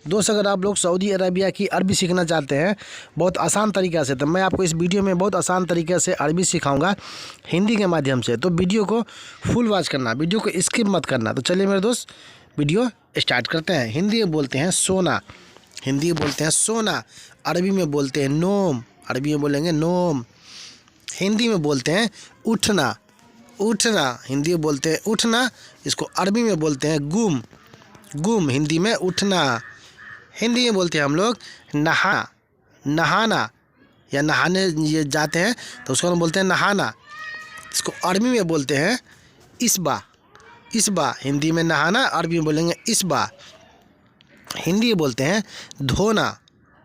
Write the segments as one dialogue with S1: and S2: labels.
S1: दोस्त अगर आप लोग सऊदी अरबिया की अरबी सीखना चाहते हैं बहुत आसान तरीक़ा से, तो मैं आपको इस वीडियो में बहुत आसान तरीके से अरबी सिखाऊंगा हिंदी के माध्यम से। तो वीडियो को फुल वॉच करना, वीडियो को स्किप मत करना। तो चलिए मेरे दोस्त वीडियो स्टार्ट करते हैं। हिंदी में बोलते हैं सोना, हिंदी में बोलते हैं सोना। अरबी में बोलते हैं नोम, अरबी में बोलेंगे नोम। हिंदी में बोलते हैं उठना, उठना। हिंदी में बोलते हैं उठना, इसको अरबी में बोलते हैं गुम, गुम। हिंदी में उठना। हिंदी में बोलते हैं हम लोग नहा, नहाना, या नहाने ये जाते हैं तो उसको हम बोलते हैं नहाना। इसको अरबी में बोलते हैं इसबा, इसबा। हिंदी में नहाना, अरबी में बोलेंगे इसबा। हिंदी में बोलते हैं धोना,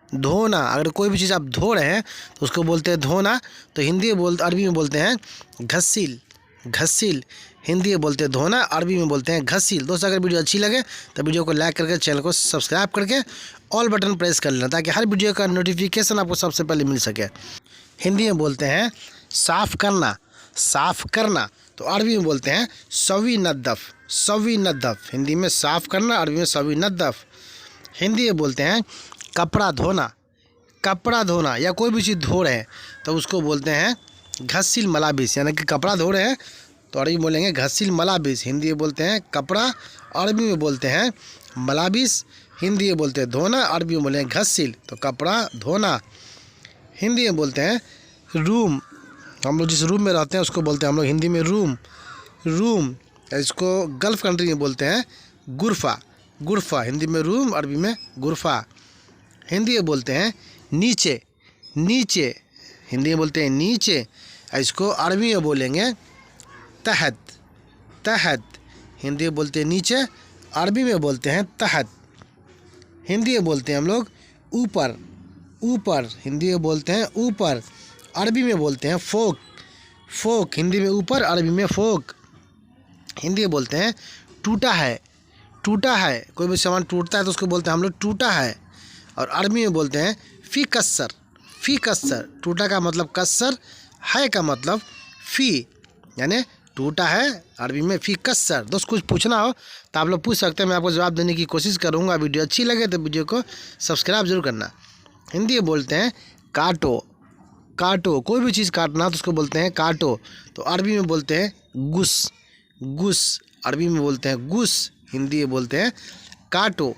S1: धोना। अगर कोई भी चीज़ आप धो रहे हैं तो उसको बोलते हैं धोना। तो हिंदी में अरबी में बोलते हैं घसील, घसील। हिंदी में बोलते हैं धोना, अरबी में बोलते हैं घसील। दोस्तों अगर वीडियो अच्छी लगे तो वीडियो को लाइक करके चैनल को सब्सक्राइब करके ऑल बटन प्रेस कर लेना, ताकि हर वीडियो का नोटिफिकेशन आपको सबसे पहले मिल सके। हिंदी में बोलते हैं साफ़ करना, साफ़ करना। तो अरबी में बोलते हैं सवी नद्दफ़, सवी नद्दफ़। हिंदी में साफ़ करना, अरबी में सवी नद्दफ़। हिंदी में बोलते हैं कपड़ा धोना, कपड़ा धोना। या कोई भी चीज़ धो रहे हैं तो उसको बोलते हैं घसील मलाबिस, यानी कि कपड़ा धो रहे हैं तो अरबी में बोलेंगे घसील मलाबिस। हिंदी में बोलते हैं कपड़ा, अरबी में बोलते हैं मलाबिस। हिंदी में बोलते हैं धोना, अरबी में बोलेंगे घसील। तो कपड़ा धोना। हिंदी में बोलते हैं रूम, हम लोग जिस रूम में रहते हैं उसको बोलते हैं हम लोग हिंदी में रूम, रूम। इसको गल्फ़ कंट्री में बोलते हैं गुरफ़ा, गुरफ़ा। हिंदी में रूम, अरबी में गुरफ़ा। हिंदी में बोलते हैं नीचे, नीचे। हिंदी में बोलते हैं नीचे। इसको अरबी में बोलेंगे तहत, तहत। हिंदी में बोलते हैं नीचे, अरबी में बोलते हैं तहत। हिंदी में बोलते हैं हम लोग ऊपर, ऊपर। हिंदी में बोलते हैं ऊपर, अरबी में बोलते हैं फोक, फोक। हिंदी में ऊपर, अरबी में फोक। हिंदी में बोलते हैं टूटा है, टूटा है। कोई भी सामान टूटता है तो उसको बोलते हैं हम लोग टूटा है। और अरबी में बोलते हैं फ़ी कस्सर, फ़ी कस्सर। टूटा का मतलब कस्सर, है का मतलब फ़ी, यानी टूटा है। अरबी में फ़ी कस्सर। दोस्त कुछ पूछना हो तो आप लोग पूछ सकते हैं, मैं आपको जवाब देने की कोशिश करूँगा। वीडियो अच्छी लगे तो वीडियो को सब्सक्राइब जरूर करना। हिंदी में बोलते हैं काटो, काटो। कोई भी चीज़ काटना तो उसको बोलते हैं काटो। तो अरबी में बोलते हैं गुस, गुस। अरबी में बोलते हैं गुस, हिंदी में बोलते हैं काटो,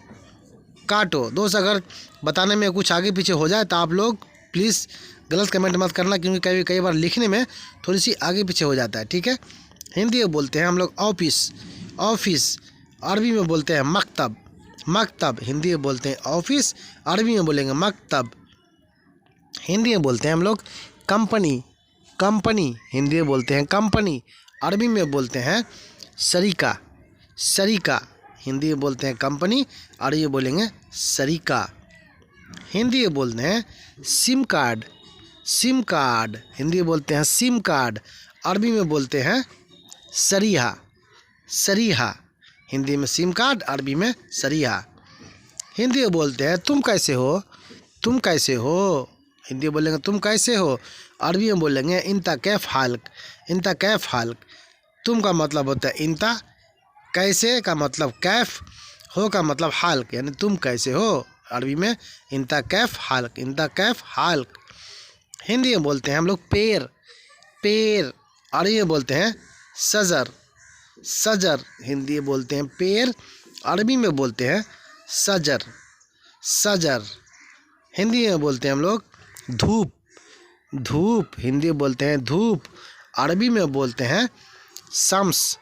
S1: काटो। दोस्त अगर बताने में कुछ आगे पीछे हो जाए तो आप लोग प्लीज़ गलत कमेंट मत करना, क्योंकि कई बार लिखने में थोड़ी सी आगे पीछे हो जाता है, ठीक है। हिंदी में बोलते हैं हम लोग ऑफिस, ऑफिस। अरबी में बोलते हैं मकतब, मकतब। हिंदी में बोलते हैं ऑफिस, अरबी में बोलेंगे मकतब। हिंदी में बोलते हैं हम लोग कंपनी, कंपनी। हिंदी में बोलते हैं कंपनी, अरबी में बोलते हैं शरीका, शरीका। हिंदी में बोलते हैं कंपनी, अरबी में बोलेंगे शरीका। हिंदी में बोलते हैं SIM card, SIM card. Hindi में बोलते हैं सिम कार्ड, अरबी में बोलते हैं सरीहा, सरीहा। हिंदी में सिम कार्ड, अरबी में सरीहा। हिंदी में बोलते हैं तुम कैसे हो, तुम कैसे हो। हिंदी में बोलेंगे तुम कैसे हो, अरबी में बोलेंगे इंता कैफ हालक, इंता कैफ हालक। तुम का मतलब होता है इंता, कैसे का मतलब कैफ, हो का मतलब हालक, यानी तुम कैसे हो। अरबी में इंता कैफ हालक, इंता कैफ हालक। हिंदी में बोलते हैं हम लोग पेड़, पेड़। अरबी में बोलते हैं सजर, सजर। हिंदी में बोलते हैं पेड़, अरबी में बोलते हैं सजर, सजर। हिंदी में बोलते हैं हम लोग धूप, धूप। हिंदी में बोलते हैं धूप, अरबी में बोलते हैं शम्स,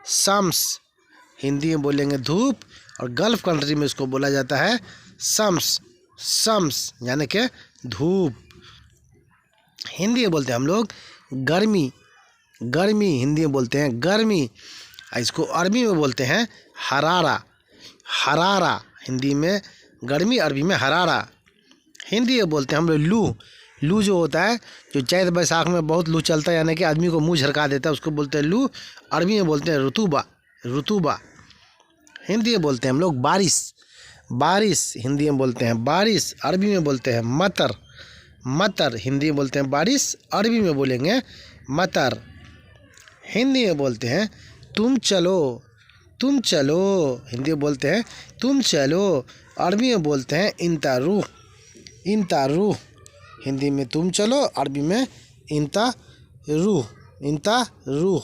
S1: शम्स। हिंदी में बोलेंगे धूप, और गल्फ़ कंट्री में इसको बोला जाता है शम्स, शम्स, यानी कि धूप। हिंदी में बोलते हैं हम लोग गर्मी, गर्मी। हिंदी में बोलते हैं गर्मी। इसको अरबी में बोलते हैं हरारा, हरारा। हिंदी में गर्मी, अरबी में हरारा। हिंदी में बोलते हैं हम लोग लू, लू जो होता है, जो चैत बैसाख में बहुत लू चलता है, यानी कि आदमी को मुंह झरका देता है, उसको बोलते हैं लू। अरबी में बोलते हैं रुतूबा, रुतूबा। हिंदी में बोलते हैं हम लोग बारिश, बारिश। हिंदी में बोलते हैं बारिश, अरबी में बोलते हैं मतर, मतर। हिंदी में बोलते हैं बारिश, अरबी में बोलेंगे मतर। हिंदी में बोलते हैं तुम चलो, तुम चलो। हिंदी में बोलते हैं तुम चलो, अरबी में बोलते हैं इंता रूह, इंता रूह। हिंदी में तुम चलो, अरबी में इंता रूह, इंता रूह।